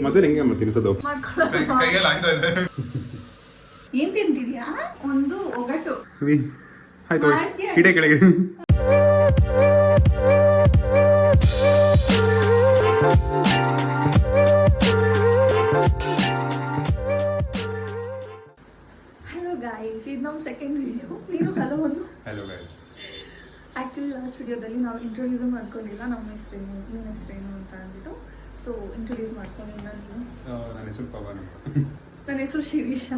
ಮತ್ತೆ ಹೆಂಗೆ ಮತ್ತೆ ತಿನ್ಸೋದು ಕೈಯಲ್ಲಿ ಆಗ್ತಾ ಇದೆ. ಏನ್ ತಿಂತಿದ್ಯಾ? ಒಂದು ಒಗಟು. ಆಯ್ತು ಇಡೇ ಕೆಳಗೆ. ಹಲೋ ಗಾಯ್ಸ್, ಇದು ನಮ್ಮ ಸೆಕೆಂಡ್ ವಿಡಿಯೋ. ನೀವು ಹಲೋ ಒಂದು. Hello guys. ಆ್ಯಕ್ಚುಲಿ ಲಾಸ್ಟ್ ವಿಡಿಯೋದಲ್ಲಿ ನಾವು ಇಂಟ್ರೊಡ್ಯೂಸ್ ಮಾಡ್ಕೊಂಡಿಲ್ಲ ನಮ್ಮ ಹೆಸರೇನು ನಿಮ್ಮ ಹೆಸರೇನು ಅಂತ ಅಂದ್ಬಿಟ್ಟು. ಸೊ ಇಂಟ್ರೊಡ್ಯೂಸ್ ಮಾಡ್ಕೊಂಡಿಲ್ಲ ನೀನು. ನನ್ನ ಹೆಸರು ಪವನ್. ನನ್ನ ಹೆಸರು ಶಿರೀಷಾ.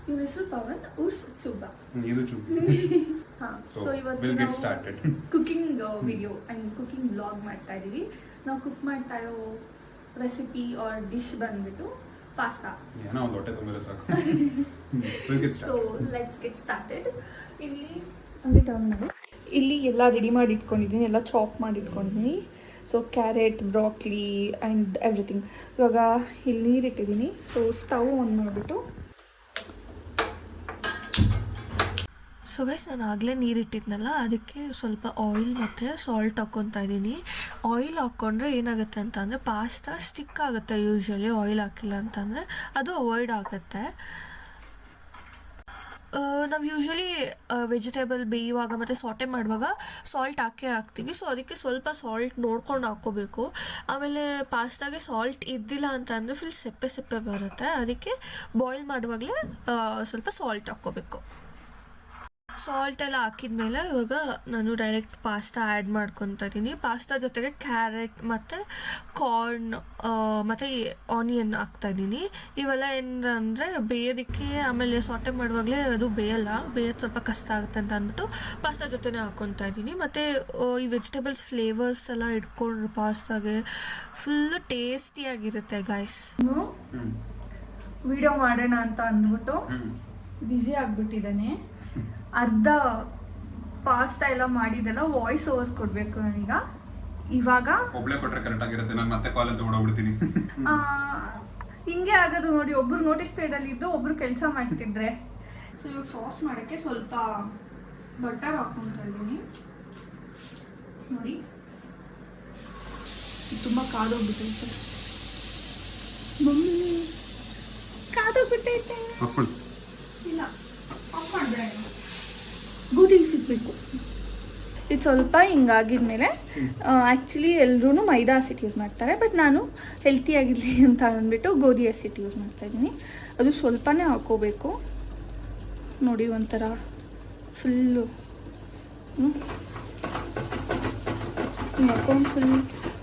ಇವನ ಹೆಸರು ಪವನ್ ಉರ್ಫ್ ಚುಬ್ಬ. ಇದು ಚುಬ್ಬ. ಹಾಂ. So ಇವತ್ತು we'll get ನಾವು started. Cooking video and cooking blog ಮಾಡ್ತಾ ಇದ್ದೀವಿ. ನಾವು ಕುಕ್ ಮಾಡ್ತಾ ಇರೋ ರೆಸಿಪಿ ಆರ್ ಡಿಶ್ ಬಂದ್ಬಿಟ್ಟು ಪಾಸ್ತಾ. ಏನೋ ಒಂದು ಹೊಟ್ಟೆ ತುಂಬಿದ್ರೆ ಸಾಕು. So let's get started. ಇಲ್ಲಿ ಹಂಗೆ ತಗೊಂಡು ಇಲ್ಲಿ ಎಲ್ಲ ರೆಡಿ ಮಾಡಿ ಇಟ್ಕೊಂಡಿದ್ದೀನಿ, ಎಲ್ಲ ಚಾಪ್ ಮಾಡಿ ಇಟ್ಕೊಂಡಿದ್ದೀನಿ. So carrot, broccoli and everything. ಇವಾಗ ಇಲ್ಲಿ ನೀರು ಇಟ್ಟಿದ್ದೀನಿ. ಸೊ ಸ್ಟವ್ ಆನ್ ಮಾಡಿಬಿಟ್ಟು, ಸೊ ಗೈಸ್ ನಾನು ಆಗಲೇ ನೀರು ಇಟ್ಟಿದ್ನಲ್ಲ, ಅದಕ್ಕೆ ಸ್ವಲ್ಪ ಆಯಿಲ್ ಮತ್ತು ಸಾಲ್ಟ್ ಹಾಕ್ಕೊತಾ ಇದ್ದೀನಿ. ಆಯಿಲ್ ಹಾಕ್ಕೊಂಡ್ರೆ ಏನಾಗುತ್ತೆ ಅಂತಂದರೆ ಪಾಸ್ತಾ ಸ್ಟಿಕ್ ಆಗುತ್ತೆ. ಯೂಶ್ವಲಿ ಆಯಿಲ್ ಹಾಕಿಲ್ಲ ಅಂತಂದರೆ ಅದು ಅವಾಯ್ಡ್ ಆಗುತ್ತೆ. ನಾವು ಯೂಶ್ವಲಿ ವೆಜಿಟೇಬಲ್ ಬೇಯುವಾಗ ಮತ್ತು ಸಾಟೆ ಮಾಡುವಾಗ ಸಾಲ್ಟ್ ಹಾಕ್ತೀವಿ. ಸೊ ಅದಕ್ಕೆ ಸ್ವಲ್ಪ ಸಾಲ್ಟ್ ನೋಡ್ಕೊಂಡು ಹಾಕ್ಕೋಬೇಕು. ಆಮೇಲೆ ಪಾಸ್ತಾಗೆ ಸಾಲ್ಟ್ ಇದ್ದಿಲ್ಲ ಅಂತ ಅಂದರೆ ಫುಲ್ ಸೆಪ್ಪೆ ಸೆಪ್ಪೆ ಬರುತ್ತೆ. ಅದಕ್ಕೆ ಬಾಯ್ಲ್ ಮಾಡುವಾಗಲೇ ಸ್ವಲ್ಪ ಸಾಲ್ಟ್ ಹಾಕ್ಕೋಬೇಕು. ಸಾಲ್ಟ್ ಎಲ್ಲ ಹಾಕಿದ್ಮೇಲೆ ಇವಾಗ ನಾನು ಡೈರೆಕ್ಟ್ ಪಾಸ್ತಾ ಆ್ಯಡ್ ಮಾಡ್ಕೊತಾ ಇದ್ದೀನಿ. ಪಾಸ್ತಾ ಜೊತೆಗೆ ಕ್ಯಾರೆಟ್ ಮತ್ತು ಕಾರ್ನ್ ಮತ್ತು ಆನಿಯನ್ ಹಾಕ್ತಾಯಿದ್ದೀನಿ. ಇವೆಲ್ಲ ಏನಂದರೆ ಬೇಯೋದಕ್ಕೆ, ಆಮೇಲೆ ಸಾಟೆ ಮಾಡುವಾಗಲೇ ಅದು ಬೇಯೋದು ಸ್ವಲ್ಪ ಕಷ್ಟ ಆಗುತ್ತೆ ಅಂತ ಅಂದ್ಬಿಟ್ಟು ಪಾಸ್ತಾ ಜೊತೆನೇ ಹಾಕ್ಕೊತಾ ಇದ್ದೀನಿ. ಮತ್ತು ಈ ವೆಜಿಟೇಬಲ್ಸ್ ಫ್ಲೇವರ್ಸ್ ಎಲ್ಲ ಇಟ್ಕೊಂಡ್ರೆ ಪಾಸ್ತಾಗೆ ಫುಲ್ಲು ಟೇಸ್ಟಿಯಾಗಿರುತ್ತೆ ಗಾಯ್ಸ್. ವಿಡಿಯೋ ಮಾಡೋಣ ಅಂತ ಅಂದ್ಬಿಟ್ಟು ಬ್ಯುಸಿ ಆಗಿಬಿಟ್ಟಿದ್ದಾನೆ. ಅರ್ಧ ಪಾಸ್ತಾ ಎಲ್ಲ ಮಾಡಿದೆಲ್ಲ ವಾಯ್ಸ್ ಓವರ್ ಕೊಡಬೇಕು ನನಗ. ಇವಾಗ ಒಬ್ಳೆ ಕೊಟ್ರೆ ಕರೆಕ್ಟ್ ಆಗಿರುತ್ತೆ. ನಾನು ಮತ್ತೆ ಕಾಲೇಜ್ ತಗೊಂಡೋಗ್ಬಿಡ್ತೀನಿ. ಹಿಂಗೆ ಆಗೋದು ನೋಡಿ, ಒಬ್ರು ನೋಟಿಸ್ ಪೇಡಲ್ಲಿ ಇದ್ದು ಒಬ್ರು ಕೆಲಸ ಮಾಡ್ತಿದ್ರೆ. ಸೊ ಇವಾಗ ಸಾಸ್ ಮಾಡೋಕ್ಕೆ ಸ್ವಲ್ಪ ಬಟರ್ ಹಾಕ್ಕೊತಾ ಇದ್ದೀನಿ. ನೋಡಿ ತುಂಬ ಕಾದೋಗ್ಬಿಟ್ಟೈತೆ. ಮಮ್ಮಿ ಕಾದೋಗ್ಬಿಟ್ಟೈತೆ. ಇಲ್ಲ, ಆಫ್ ಮಾಡಿದ್ರೆ ಗೋಧಿ ಸಿಗಬೇಕು. ಇದು ಸ್ವಲ್ಪ ಹಿಂಗಾಗಿದ್ಮೇಲೆ ಆ್ಯಕ್ಚುಲಿ ಎಲ್ಲರೂ ಮೈದಾ ಹಸಿಟ್ಟು ಯೂಸ್ ಮಾಡ್ತಾರೆ, ಬಟ್ ನಾನು ಹೆಲ್ತಿಯಾಗಿರಲಿ ಅಂತ ಅಂದ್ಬಿಟ್ಟು ಗೋಧಿ ಹಸಿಟ್ಟು ಯೂಸ್ ಮಾಡ್ತಾಯಿದ್ದೀನಿ. ಅದು ಸ್ವಲ್ಪನೇ ಹಾಕ್ಕೋಬೇಕು. ನೋಡಿ ಒಂಥರ ಫುಲ್ಲು ಹಾಕೊಂಡು ಫುಲ್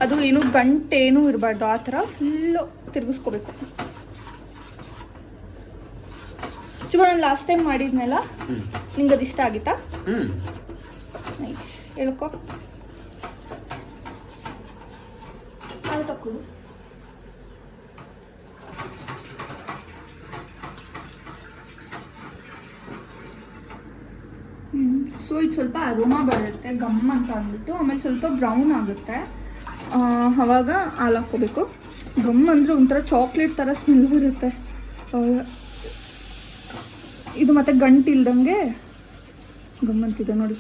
ಅದು ಏನು ಗಂಟೇನೂ ಇರಬಾರ್ದು, ಆ ಥರ ಫುಲ್ಲು ತಿರುಗಿಸ್ಕೋಬೇಕು. ಚುಮ್ಮ ನಾನು ಲಾಸ್ಟ್ ಟೈಮ್ ಮಾಡಿದ್ನಲ್ಲ, ನಿಂಗೆ ಅದು ಇಷ್ಟ ಆಗಿತ್ತಾ? ನೈಸ್. ಹೇಳ್ಕೊ. ಅದು ತಕ್ಕೊಡು. ಸೊ ಇದು ಸ್ವಲ್ಪ ಅರೋಮಾ ಬರುತ್ತೆ, ಗಮ್ ಅಂತ ಅಂದ್ಬಿಟ್ಟು. ಆಮೇಲೆ ಸ್ವಲ್ಪ ಬ್ರೌನ್ ಆಗುತ್ತೆ, ಆವಾಗ ಹಾಲು ಹಾಕ್ಕೋಬೇಕು. ಗಮ್ ಅಂದರೆ ಒಂಥರ ಚಾಕ್ಲೇಟ್ ಥರ ಸ್ಮೆಲ್ ಬರುತ್ತೆ ಇದು. ಮತ್ತು ಗಂಟಿಲ್ದಂಗೆ ಗಮ್ಮಂತಿದೆ ನೋಡಿ.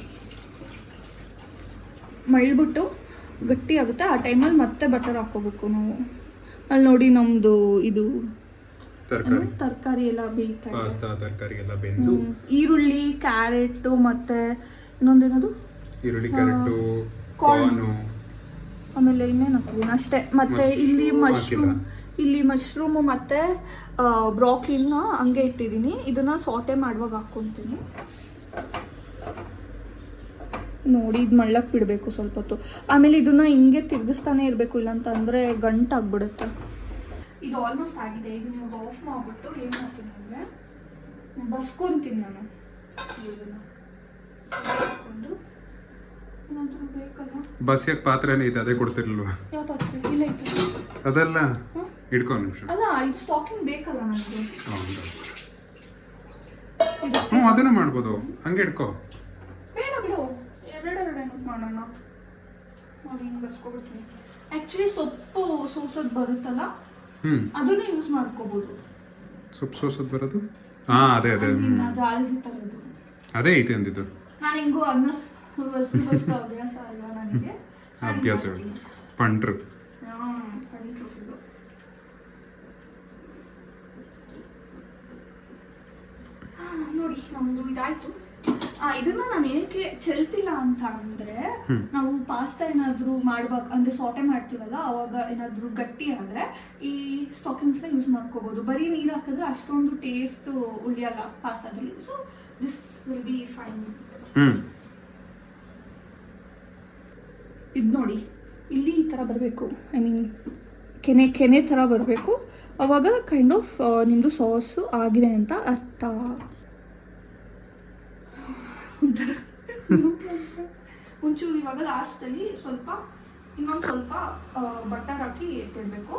ಮಳ್ಬಿಟ್ಟು ಗಟ್ಟಿ ಆಗುತ್ತೆ, ಆ ಟೈಮಲ್ಲಿ ಮತ್ತೆ ಬಟರ್ ಹಾಕ್ಕೋಬೇಕು ನಾವು. ಅಲ್ಲಿ ನೋಡಿ ನಮ್ಮದು ಇದು ತರಕಾರಿ ಎಲ್ಲ ಬೇಯ್ತಾ ಪಾಸ್ತಾ ತರಕಾರಿ ಎಲ್ಲ ಬೆಂದು, ಈರುಳ್ಳಿ, ಕ್ಯಾರೆಟು ಮತ್ತು ಇನ್ನೊಂದೇನದು ಈರುಳ್ಳಿ, ಕ್ಯಾರೆಟು, ಕಾರ್ನು, ಆಮೇಲೆ ಇನ್ನೇನು ಹಾಕಿದ್ದೀನಿ ಅಷ್ಟೇ. ಮತ್ತು ಇಲ್ಲಿ ಮಶ್ರೂಮು ಮತ್ತು ಬ್ರಾಕ್ಲಿನ ಹಂಗೆ ಇಟ್ಟಿದ್ದೀನಿ. ಇದನ್ನು ಸಾಟೆ ಮಾಡುವಾಗ ಹಾಕ್ಕೊತೀನಿ. ನೋಡಿ ಇದು ಮಳ್ಳಕ್ಕೆ ಬಿಡಬೇಕು ಸ್ವಲ್ಪ ಹೊತ್ತು. ಆಮೇಲೆ ಇದನ್ನು ಹಿಂಗೆ ತಿರುಗಿಸ್ತಾನೆ ಇರಬೇಕು, ಇಲ್ಲಾಂತ ಅಂದರೆ ಗಂಟಾಗ್ಬಿಡುತ್ತೆ. ಇದು ಆಲ್ಮೋಸ್ಟ್ ಆಗಿದೆ. ಇದು ನೀವು ಆಫ್ ಮಾಡಿಬಿಟ್ಟು ಏನು ಮಾಡ್ತೀನಿ ಅಂದರೆ ಬಸ್ಕೊತೀನಿ ನಾನು. ಇದನ್ನು ಹಾಕ್ಕೊಂಡು ಏನಾದರೂ ಬೇಕಲ್ಲ, ಬಸ್ಯಕ್ಕೆ ಪಾತ್ರೆನೇ ಇದೆ, ಅದೇ ಕೊಡ್ತಿರ್ಲಿಲ್ವಾ? ಯಾವ ಪಾತ್ರೆ? ಇಲ್ಲ ಇತ್ತು ಅದೆಲ್ಲ ಇಡ್ಕೊ ನಿಮಿಷ. ಅಲ್ಲ, ಇದು ಸ್ಟಾಕಿಂಗ್ ಬೇಕಲ್ಲ ನನಗೆ. ಅದನ್ನು ಮಾಡ್ಬೋದು, ಹಂಗೆ ಇಡ್ಕೊ. ಬೇಡ ಬಿಡು, ಎರಡೆರಡು ಮಾಡೋಣ. ನೋಡಿ ಹಿಂಗೆ ಬಸ್ಕೊಬಿಡ್ತೀನಿ. ಆ್ಯಕ್ಚುಲಿ ಸೊಪ್ಪು ಸೋಸೋದು ಬರುತ್ತಲ್ಲ, ಅದನ್ನೇ ಯೂಸ್ ಮಾಡ್ಕೋಬೋದು. ಸೊಪ್ಪು ಸೋಸೋದು ಬರೋದು? ಅದೇ ಜಾಲರಿ ಥರದ್ದು ಅದೇ ಐತೆ ಅಂದಿದ್ದು. ನಾನು ಹೆಂಗೋ ಬಸ್ತು ಅಭ್ಯಾಸ ಅಲ್ಲ ನನಗೆ. ಅಭ್ಯಾಸ ಪಂಟ್ರು. ಚೆಲ್ತಿಲ್ಲ ಅಂತ ಅಂದ್ರೆ ನಾವು ಪಾಸ್ತಾ ಏನಾದ್ರು ಮಾಡುವಾಗ ಅಂದ್ರೆ ಸಾಟೆ ಮಾಡ್ತೀವಲ್ಲ ಅವಾಗ ಏನಾದ್ರು ಗಟ್ಟಿ ಆದ್ರೆ ಈ ಸ್ಟಾಕಿಂಗ್ಸ್ ನ ಯೂಸ್ ಮಾಡ್ಕೋಬಹುದು. ಬರೀ ನೀರು ಹಾಕಿದ್ರೆ ಅಷ್ಟೊಂದು ಟೇಸ್ಟ್ ಉಳಿಯಲ್ಲ ಪಾಸ್ತಾದಲ್ಲಿ. So this will be fine. ಇದು ನೋಡಿ, ಇಲ್ಲಿ ಈ ಥರ ಬರಬೇಕು. ಐ ಮೀನ್ ಕೆನೆ ಥರ ಬರಬೇಕು. ಅವಾಗ ಕೈಂಡ್ ಆಫ್ ನಿಮ್ಮದು ಸಾಸು ಆಗಿದೆ ಅಂತ ಅರ್ಥ. ಒಂಚೂರು ಇವಾಗ ಲಾಸ್ಟಲ್ಲಿ ಇನ್ನೊಂದು ಸ್ವಲ್ಪ ಬಟರ್ ಹಾಕಿ ಎತ್ತಿಡಬೇಕು.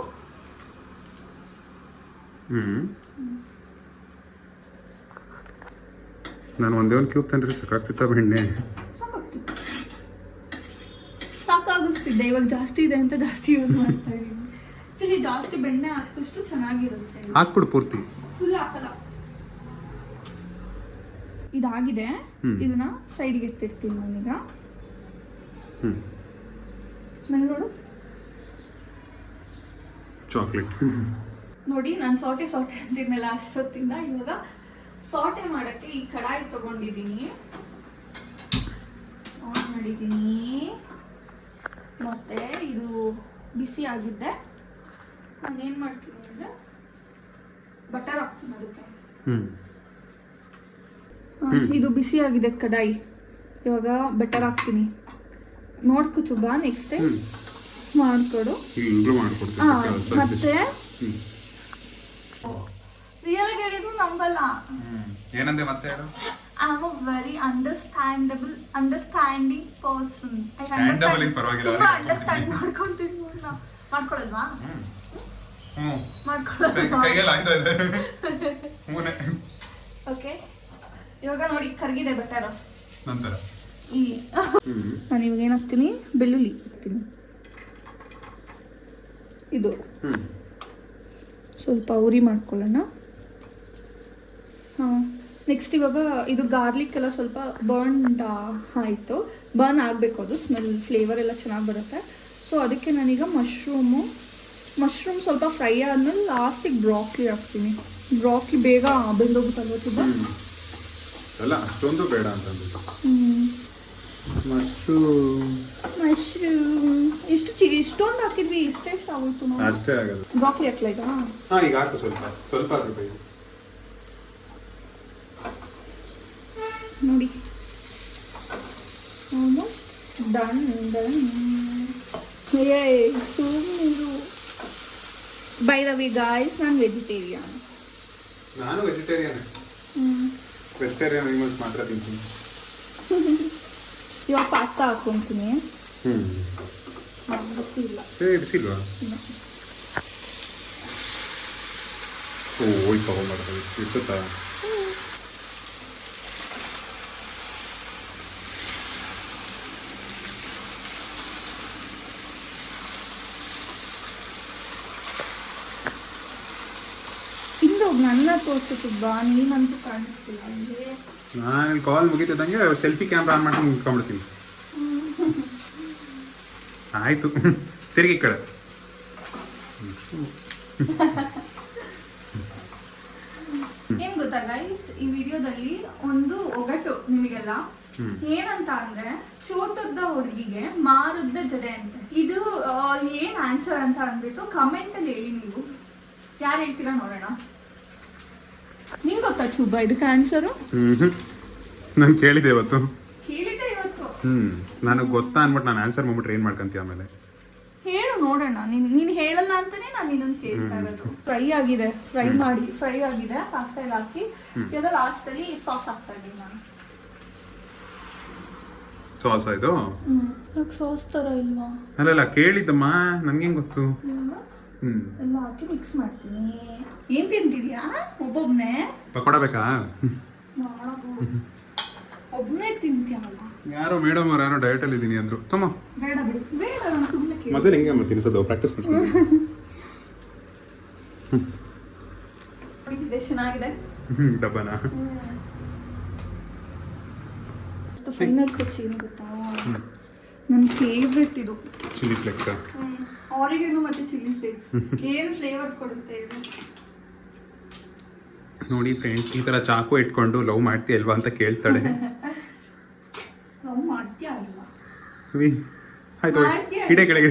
ನಾನು ಒಂದೇ ಒಂದು ಕ್ಯೂಬ್ ತಂದ್ರಿ ಸಾಕಾಗ್ತಿತ್ತ ಬೆಣ್ಣೆ? ಸಾಕಾಗಿಸ್ತಿದ್ದೆ, ಇವಾಗ ಜಾಸ್ತಿ ಇದೆ ಅಂತ ಜಾಸ್ತಿ ಯೂಸ್ ಮಾಡ್ತಾ ಇದ್ದೀನಿ. ಆಕ್ಚುಲಿ ಜಾಸ್ತಿ ಬೆಣ್ಣೆ ಹಾಕಿದಷ್ಟು ಚೆನ್ನಾಗಿರುತ್ತೆ. ಹಾಕ್ಬಿಡು ಪೂರ್ತಿ, ಫುಲ್ ಹಾಕಲ್ಲ. ಇದಾಗಿದೆ, ಇದನ್ನ ಸೈಡ್ಗೆ ಎತ್ತಿರ್ತೀನಿ ನಾನೀಗ. ಸ್ಮೆಲ್ ನೋಡು, ಚಾಕ್ಲೇಟ್. ನೋಡಿ ನಾನು ಸಾಟೆ ಅಂತಿದ್ನಲ್ಲ ಅಷ್ಟೊತ್ತಿಂದ. ಇವಾಗ ಸಾಟೆ ಮಾಡಕ್ಕೆ ಈ ಕಡಾಯಿ ತಗೊಂಡಿದ್ದೀನಿ, ಆನ್ ಮಾಡಿದ್ದೀನಿ. ಮತ್ತೆ ಇದು ಬಿಸಿ ಆಗಿದ್ದೆ. ನಾನು ಏನು ಮಾಡ್ತೀನಿ ಅಂದರೆ ಬಟರ್ ಹಾಕ್ತೀನಿ ಅದಕ್ಕೆ. ಇದು ಬಿಸಿ ಆಗಿದೆ ಕಡಾಯಿ. ಇವಾಗ ಬಟರ್ ಹಾಕ್ತೀನಿ. ನೋಡ್ಕೊ ಚುಬ್ಬಾ, ನೆಕ್ಸ್ಟ್ ಟೈಮ್ ಮಾಡ್ಕೊಡು. ಮತ್ತೆ ರಿಯಲ್ ಆಗಿ ಹೇಳಿದ್ರು ನಂಬಲ್ಲ. ಏನಂದೆ ಮತ್ತೆ ಹೇಳು? I am a very understanding person. ತುಂಬಾ ಅಂಡರ್ಸ್ಟ್ಯಾಂಡ್ ಮಾಡ್ಕೊಂತೀನಿ. ಮಾಡ್ಕೊಳಲ್ವಾ? ಕೈಯಲ್ಲಿ ಆಗ್ತಾ ಇದೆ. ಓಕೆ, ಇವಾಗ ನೋಡಿ ಕರಗಿದೆ ಬಟರ್. ನಂತರ ನಾನು ಇವಾಗ ಏನು ಹಾಕ್ತೀನಿ, ಬೆಳ್ಳುಳ್ಳಿ ಹಾಕ್ತೀನಿ. ಇದು ಸ್ವಲ್ಪ ಉರಿ ಮಾಡ್ಕೊಳ್ಳೋಣ. ಹಾಂ, ನೆಕ್ಸ್ಟ್ ಇವಾಗ ಇದು ಗಾರ್ಲಿಕ್ ಎಲ್ಲ ಸ್ವಲ್ಪ ಬರ್ನ್ ಆಯಿತು. ಬರ್ನ್ ಆಗಬೇಕು, ಅದು ಸ್ಮೆಲ್ ಫ್ಲೇವರ್ ಎಲ್ಲ ಚೆನ್ನಾಗಿ ಬರುತ್ತೆ. ಸೊ ಅದಕ್ಕೆ ನಾನೀಗ ಮಶ್ರೂಮ್ ಸ್ವಲ್ಪ ಫ್ರೈ ಆದಮೇಲೆ ಲಾಸ್ಟಿಗೆ ಬ್ರಾಕ್ಲಿ ಹಾಕ್ತೀನಿ. ಬ್ರಾಕ್ಲಿ ಬೇಗ ಬೆಂದೋಗುತ್ತಲ್ವ ತುಂಬ. ಅಲ್ಲ ಅಷ್ಟೊಂದು ಬೇಡ ಅಂತಂದ್ಬಿಟ್ಟು. ಮಶ್ರೂಮ್ ಇಷ್ಟೊಂದು ಹಾಕಿದ್ವಿ, ಇಷ್ಟೆಷ್ಟು ಆಗೋಯ್ತು ನಾವು. ಅಷ್ಟೇ ಆಗೋದು. ಬ್ರಾಕ್ಲಿ ಹಾಕ್ಲಾ ಈಗ? ಹಾಂ, ಈಗ ಹಾಕು ಸ್ವಲ್ಪ ಆದ್ರೂ ಬೇಕು. ನೋಡಿ ಆಲ್ಮೋಸ್ಟ್ ಡನ್. ಸುಮ್ಮನಿರು. ಬೈ ದ ವೇ ಗಾಯ್ಸ್, ನಾನು ವೆಜಿಟೇರಿಯನ್. ನಾನು ವೆಜಿಟೇರಿಯನ್. ವೆಜಿಟೇರಿಯನ್ ಅನಿಮಲ್ಸ್ ಮಾತ್ರ ತಿಂತೀನಿ. ಇವಾಗ ಪಾಸ್ತಾ ಹಾಕೊಂತೀನಿ. ಬಿಸಿಲ್ಲ. ಬಿಸಿಲ್ವಾ? ಓಯ್ ತಗೊಂಡ್ಬರ್ತದೆ ಇಡ್ಸುತ್ತಾ? ನನ್ನ ತೋರಿಸುತ್ತಾ, ನೀನಂತೂ ಕಾಣಿಸ್ತಿಲ್ಲ. ನಾನು ಕಾಲ್ ಮುಗಿತಿದ್ದಂಗೆ ಸೆಲ್ಫಿ ಕ್ಯಾಮ್ರಾ ಆನ್ ಮಾಡ್ಕೊಂಡು ನಿಂತ್ಕೊಂಡ್ಬಿಡ್ತೀನಿ. ಆಯ್ತು, ತಿರುಗಿ ಕಡೆ. ಏನ್ ಗೊತ್ತಾ ಗೈಸ್, ಈ ವಿಡಿಯೋದಲ್ಲಿ ಒಂದು ಒಗಟು ನಿಮಗೆಲ್ಲ. ಏನಂತ ಅಂದ್ರೆ, ಚೋಟದ ಹುಡುಗಿಗೆ ಮಾರುದ್ದ ಜಡೆ ಅಂತ. ಇದು ಏನ್ ಆನ್ಸರ್ ಅಂತ ಅಂದ್ಬಿಟ್ಟು ಕಮೆಂಟ್ ಅಲ್ಲಿ ಹೇಳಿ. ನೀವು ಯಾರು ಹೇಳ್ತೀರಾ ನೋಡೋಣ. ನಿಂಗೆ ಗೊತ್ತಾ ಚುಬ್ಬ ಇದಕ್ಕೆ ಆನ್ಸರು? ನಾನು ಕೇಳಿದೆ ಇವತ್ತು. ನನಗೆ ಗೊತ್ತಾ ಅನ್ಬಿಟ್ಟು ನಾನು ಆನ್ಸರ್ ಮಾಡ್ಬಿಟ್ರೆ ಏನ್ ಮಾಡ್ಕೊಂತೀಯ ಆಮೇಲೆ? ಹೇಳು ನೋಡೋಣ. ನೀನು ಹೇಳಲ್ಲ ಅಂತಾನೆ ನಾನು ಇನ್ನೊಂದು ಕೇಳ್ತಾ ಇರೋದು. ಫ್ರೈ ಆಗಿದೆ ಪಾಸ್ತಾ ಎಲ್ಲ ಹಾಕಿ. ಇವಾಗ ಲಾಸ್ಟ್ ಅಲ್ಲಿ ಸಾಸ್ ಹಾಕ್ತಾ ಇದ್ದೀನಿ ನಾನು. ಸಾಸ್ ಆಯ್ತು? ಸಾಸ್ ತರ ಇಲ್ವಾ? ಅಲ್ಲ ಕೇಳಿದ್ದಮ್ಮ, ನನ್ಗೇನ್ ಗೊತ್ತು. ಎಲ್ಲ ಹಾಕಿ ಮಿಕ್ಸ್ ಮಾಡ್ತೀನಿ. ಏನ್ ತಿಂತಿದ್ಯಾ ಒಬ್ಬೊಬ್ನೇ? ಪಕೋಡ ಬೇಕಾ? ಒಬ್ಬನೇ ತಿಂತೀಯಲ್ಲ. ಯಾರೋ ಮೇಡಮ್ ಅವ್ರು ಯಾರೋ ಡಯಟ್ ಅಲ್ಲಿ ಇದೀನಿ ಅಂದ್ರು. ತಮ್ಮ ಬೇಡ ಬಿಡು, ಬೇಡ, ನಾನು ಸುಮ್ಮನೆ ಕೇಳಿ. ಮೊದಲು ಹೆಂಗೆ ಮತ್ತೆ ತಿನ್ಸೋದು, ಪ್ರಾಕ್ಟೀಸ್ ಮಾಡ್ತೀನಿ. ಇದೆ ಚೆನ್ನಾಗಿದೆ. ಡಬ್ಬನ ಫೈನಲ್ ಟಚ್ ಏನು ಗೊತ್ತಾ, ನನ್ನ ಫೇವ್ರೆಟ್ ಇದು ಚಿಲ್ಲಿ ಫ್ಲೇಕ್ಸ್. ಆರಿಗೇನೋ ಮತ್ತೆ ಚಿಲ್ಲಿ ಫ್ಲೇಕ್ಸ್ ಏನು ಫ್ಲೇವರ್ ಕೊಡುತ್ತೆ ಇದು. ನೋಡಿ ಫ್ರೆಂಡ್ಸ್, ಈ ತರ ಚಾಕು ಇಟ್ಕೊಂಡು ಲವ್ ಮಾಡ್ತೀಯಲ್ವಾ ಅಂತ ಕೇಳ್ತಾಳೆ. ಲವ್ ಇಲ್ಲ. ಆಯ್ತು ಮಾಡ್ತೀಯ? ಇಡೇ ಕೆಳಗೆ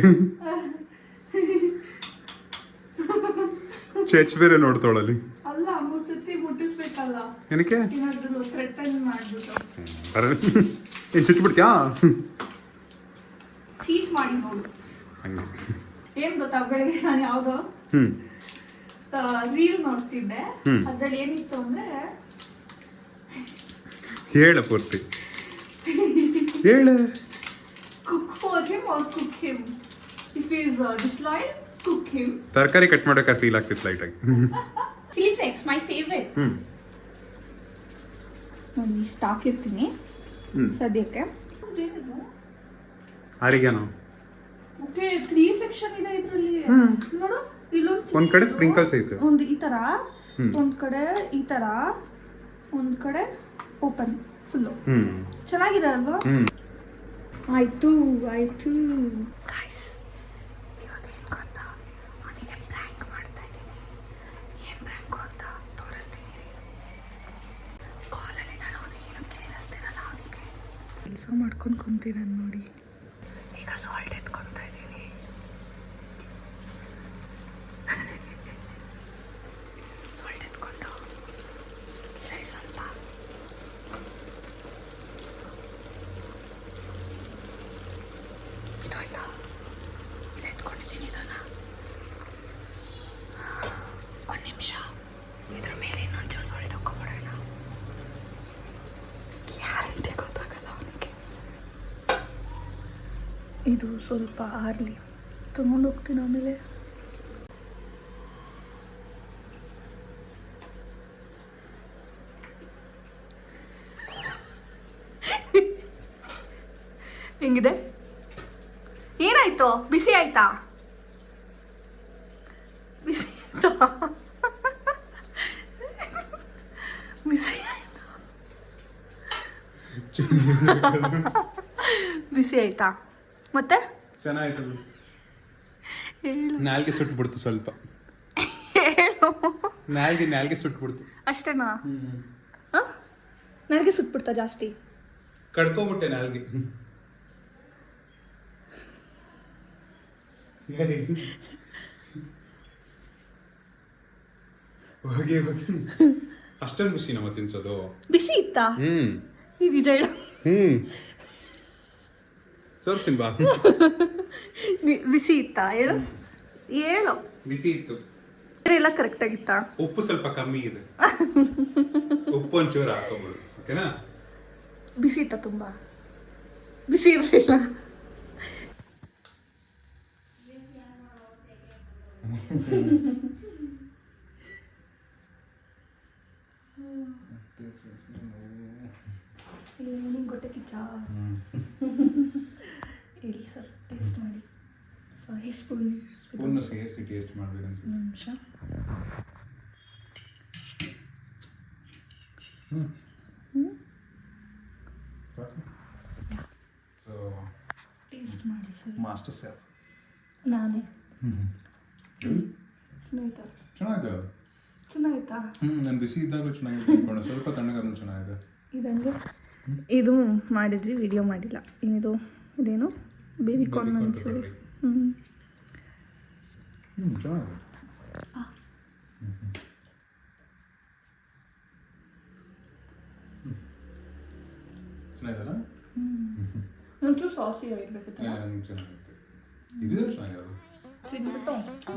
ಚೆಚ್ ಬೇರೆ ನೋಡ್ತಾವಳಲ್ಲಿ. ಅಲ್ಲ 3 ಸತಿ ಮುಟ್ಟಿಸ್ಬೇಕಲ್ಲ, ಏನಕ್ಕೆ ಏನಾದ್ರು ಥ್ರೆಟನ್ ಮಾಡ್ಬಿಟ್ಟು ಏನು ಚುಚ್ಬಿಡ್ತೀಯಾ? ಚೀಟ್ ಮಾಡಿ ನೋಡು. ಹಂಗೆ ಏನ್ ಗೊತ್ತಾ, ಬೆಳಗ್ಗೆ ನಾನು ಯಾವ್ದೋ ರೀಲ್ ನೋಡ್ತಿದ್ದೆ. ಅದ್ರಲ್ಲಿ ಏನಿತ್ತು ಅಂದ್ರೆ, ಹೇಳ ಪೂರ್ತಿ ಹೇಳ. Cook for him or cook him, if is disloyal cook him. ತರಕಾರಿ ಕಟ್ ಮಾಡೋಕೆ ಫೀಲ್ ಆಗ್ತಿತ್ತು ಲೈಟಾಗಿ. Chilli flakes my favourite. ನೋಡಿ ಇಷ್ಟು ಹಾಕಿರ್ತೀನಿ ಸದ್ಯಕ್ಕೆ. ಆರಿಗ್ಯಾನೋ ಓಕೆ 3 ಸೆಕ್ಷನ್ ಇದೆ ಇದರಲ್ಲಿ. ನೋಡು ಇಲ್ಲೊಂದು ಒಂದ್ ಕಡೆ ಸ್ಪ್ರಿಂಕಲ್ಸ್ ಐತೆ, ಒಂದು ಈ ತರ, ಒಂದ್ ಕಡೆ ಈ ತರ, ಒಂದ್ ಕಡೆ ಓಪನ್ ಫುಲ್ಲು. ಚೆನ್ನಾಗಿದೆ ಅಲ್ವಾ? ಆಯ್ತು ಆಯ್ತು ಗಾಯ್ಸ್, ಇವಾಗ ಏನು ಗೊತ್ತಾ, ಅವನಿಗೆ ಪ್ರ್ಯಾಂಕ್ ಮಾಡ್ತಾ ಇದ್ದೀನಿ. ಏನು ಪ್ರ್ಯಾಂಕ್ ಅಂತ ತೋರಿಸ್ತೀನಿ. ಕಾಲಲ್ಲಿದ್ದಾನೆ ಅವನು, ಏನು ಕೇಳಿಸ್ತಿರಲ್ಲ ಅವನಿಗೆ. ಕೆಲಸ ಮಾಡ್ಕೊಂಡು ಕುಂತೀನಿ ನೋಡಿ. ಈಗ ಸಾಲ್ಟ್ ಎತ್ಕೊತಾ ಇದ್ದೀನಿ. ಸಾಲ್ಟ್ ಎತ್ಕೊಂಡು ಇಲ್ಲ ಸ್ವಲ್ಪ ಇದಾಯ್ತಾ, ಇಲ್ಲಿ ಎತ್ಕೊಂಡಿದ್ದೀನಿ ಇದನ್ನ. 1 ನಿಮಿಷ ಇದ್ರ ಮೇಲೆ ಇನ್ನೊಂಚೂರು ಸಾಲ್ಟ್ ಹಾಕೊಂಡ್ಬಿಡೋಣ. ಗ್ಯಾರಂಟಿ ಗೊತ್ತಾಗಲ್ಲ ಅವನಿಗೆ. ಇದು ಸ್ವಲ್ಪ ಆರಲಿ, ತೊಗೊಂಡು ಹೋಗ್ತೀನಿ ಆಮೇಲೆ. ಹೆಂಗಿದೆ? ಏನಾಯ್ತು? ಬಿಸಿ ಆಯ್ತಾ? ಬಿಸಿ ಆಯ್ತಾ? ಬಿಸಿ ಆಯ್ತಾ? ಬಿಸಿ ಆಯ್ತಾ? ಮತ್ತೆ ಚೆನ್ನಾಯ್ತು. ಹೇಳು. ನಾಲ್ಗೆ ಸುಟ್ಬಿಡ್ತು ಸ್ವಲ್ಪ. ಹೇಳು. ನಾಲ್ಗೆ ಸುಟ್ಬಿಡ್ತು ಅಷ್ಟೇನಾ? ನನಗೆ ಸುಟ್ಬಿಡ್ತಾ ಜಾಸ್ತಿ? ಕಡ್ಕೊಂಬಿಟ್ಟೆ ನಾಲ್ಗೆ. ಹೋಗಿ ಅಷ್ಟೊಂದು ಬಿಸಿ ನಮ್ಮ ತಿನ್ಸೋದು. ಬಿಸಿ ಇತ್ತಾ? ಈ ನಿಜ ಹೇಳು. ತೋರಿಸ್ತೀನಿ ಬಾ. ಬಿಸಿ ಇತ್ತಾ? ಹೇಳು ಹೇಳು. ಬಿಸಿ ಇತ್ತು. ಎಲ್ಲ ಕರೆಕ್ಟ್ ಆಗಿತ್ತಾ? ಉಪ್ಪು ಸ್ವಲ್ಪ ಕಮ್ಮಿ ಇದೆ. ಉಪ್ಪು ಒಂಚೂರು ಹಾಕೋಬೋದು, ಓಕೆನಾ? ಬಿಸಿ ಇತ್ತಾ? ತುಂಬಾ ಬಿಸಿ ಇರಲಿಲ್ಲ. ನಿಮ್ಗೆ ಗೊತ್ತಾಗಿಚ್ಚ? ಹೇಳಿ ಸರ್, ಟೇಸ್ಟ್ ಮಾಡಿ. ಸಾರಿ, ಸ್ಪೂನ್ ಸೇರಿಸಿ ಟೇಸ್ಟ್ ಮಾಡಬೇಕು ಅನ್ಸುತ್ತೆ. ನಿಮಿಷ. ಸೊ ಟೇಸ್ಟ್ ಮಾಡಿ ಸರ್. ಮಾಸ್ಟರ್ ಶೆಫ್ ನಾನೇ. ಚೆನ್ನಾಯ್ತಾ? ಚೆನ್ನಾಗಿದೆ. ಚೆನ್ನಾಯ್ತಾ? ನಾನು ಬಿಸಿ ಇದ್ದಾಗಲೂ ಚೆನ್ನಾಗಿದೆ, ಸ್ವಲ್ಪ ತಣ್ಣಗಾದ್ರೂ ಚೆನ್ನಾಗಿದೆ. ಇದಂಗೆ ಇದು ಮಾಡಿದ್ವಿ, ವಿಡಿಯೋ ಮಾಡಿಲ್ಲ. ಏನಿದು, ಇದೇನು ಬೇಬಿ ಕಾರ್ನ್ ಮಂಚೂರಿ. ಚೆನ್ನಾಗಿದೆ. ಚೆನ್ನಾಗಿದಲ್ಲ? ಒಂಚೂರು ಸಾಸಿ ಆಗಿರ್ಬೇಕಿತ್ತು. ನಂಗೆ ಚೆನ್ನಾಗಿತ್ತು. ಇದಿದ್ರೆ ಚೆನ್ನಾಗಿರೋದು. ತಿಂದ್ಬಿಟ್ಟು ಮುಗಿತು.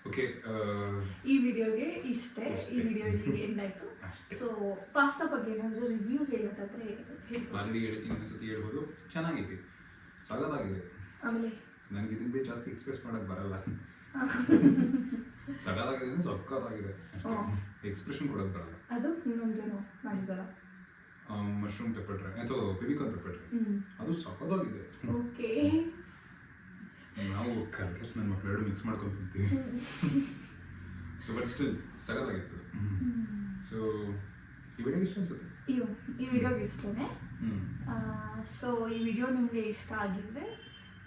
ಓಕೆ, ಈ ವಿಡಿಯೋಗೆ ಇಷ್ಟೇ. ಈ ವಿಡಿಯೋ ಇಲ್ಲಿಗೆ ಎಂಡ್ ಆಯಿತು. ಅಷ್ಟೇ. ಸೊ ಪಾಸ್ತಾ ಬಗ್ಗೆ ಏನಾದರೂ ರಿವ್ಯೂ ಹೇಳೋದಾದ್ರೆ ಹೇಳಿ. ಆಲ್ರೆಡಿ ಹೇಳ್ತೀನಿ, ಇನ್ನೊಂದ್ಸತಿ ಹೇಳ್ಬೋದು. ಚೆನ್ನಾಗಿದೆ, ಸಗದಾಗಿದೆ. ಆಮೇಲೆ ನನಗೆ ಇದನ್ನ ಬಿಟ್ಟು ಜಾಸ್ತಿ ಎಕ್ಸ್ಪ್ರೆಸ್ ಮಾಡೋಕೆ ಬರಲ್ಲ. ಸಗದಾಗಿದೆ ಅಂದ್ರೆ ಸಕ್ಕತ್ತಾಗಿದೆ ಅಷ್ಟೇ, ಎಕ್ಸ್ಪ್ರೆಷನ್ ಕೊಡೋಕೆ ಬರಲ್ಲ. ಅದು ಇನ್ನೊಂದೇನು ಮಾಡಿದ್ರಲ್ಲ, ಮಶ್ರೂಮ್ ಪೆಪ್ಪರ್ ಡ್ರೈ ಅಥವಾ ಬೇಬಿಕಾರ್ನ್ ಪೆಪ್ಪರ್ ಡ್ರೈ, ಅದು ಸಕ್ಕತ್ತಾಗಿದೆ. ಓಕೆ, ನಾವು ಕರ್ಕಶ್ ನನ್ನ ಮಕ್ಕಳೆರಡು ಮಿಕ್ಸ್ ಮಾಡ್ಕೊಂಡು ತಿಂತೀವಿ. ಸೊ ಬಟ್ ಸ್ಟಿಲ್ ಸಗದಾಗಿತ್ತು. ಸೊ ಈ ವಿಡಿಯೋಗೆ ಇಷ್ಟ ಅನ್ಸುತ್ತೆ. ಈ ವಿಡಿಯೋಗೆ ಇಷ್ಟನೇ. ಸೊ ಈ ವಿಡಿಯೋ ನಿಮಗೆ ಇಷ್ಟ ಆಗಿದ್ರೆ,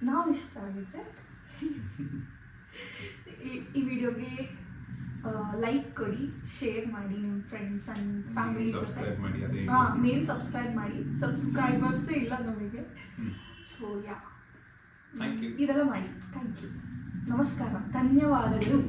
ನಾವು ಇಷ್ಟ ಆಗಿದ್ರೆ ಈ ವಿಡಿಯೋಗೆ ಲೈಕ್ ಕೊಡಿ, ಶೇರ್ ಮಾಡಿ ನಿಮ್ಮ ಫ್ರೆಂಡ್ಸ್ ಆ್ಯಂಡ್ ಫ್ಯಾಮಿಲಿ ಜೊತೆ. ಸಬ್ಸ್ಕ್ರೈಬ್ ಮಾಡಿ. ಅದೇ ಮೇನ್ ಸಬ್ಸ್ಕ್ರೈಬ್ ಮಾಡಿ, ಸಬ್ಸ್ಕ್ರೈಬರ್ಸೇ ಇಲ್ಲ ನಮಗೆ. So yeah, thank you. ಇದೆಲ್ಲ ಮಾಡಿ. ಥ್ಯಾಂಕ್ ಯು, ನಮಸ್ಕಾರ, ಧನ್ಯವಾದಗಳು.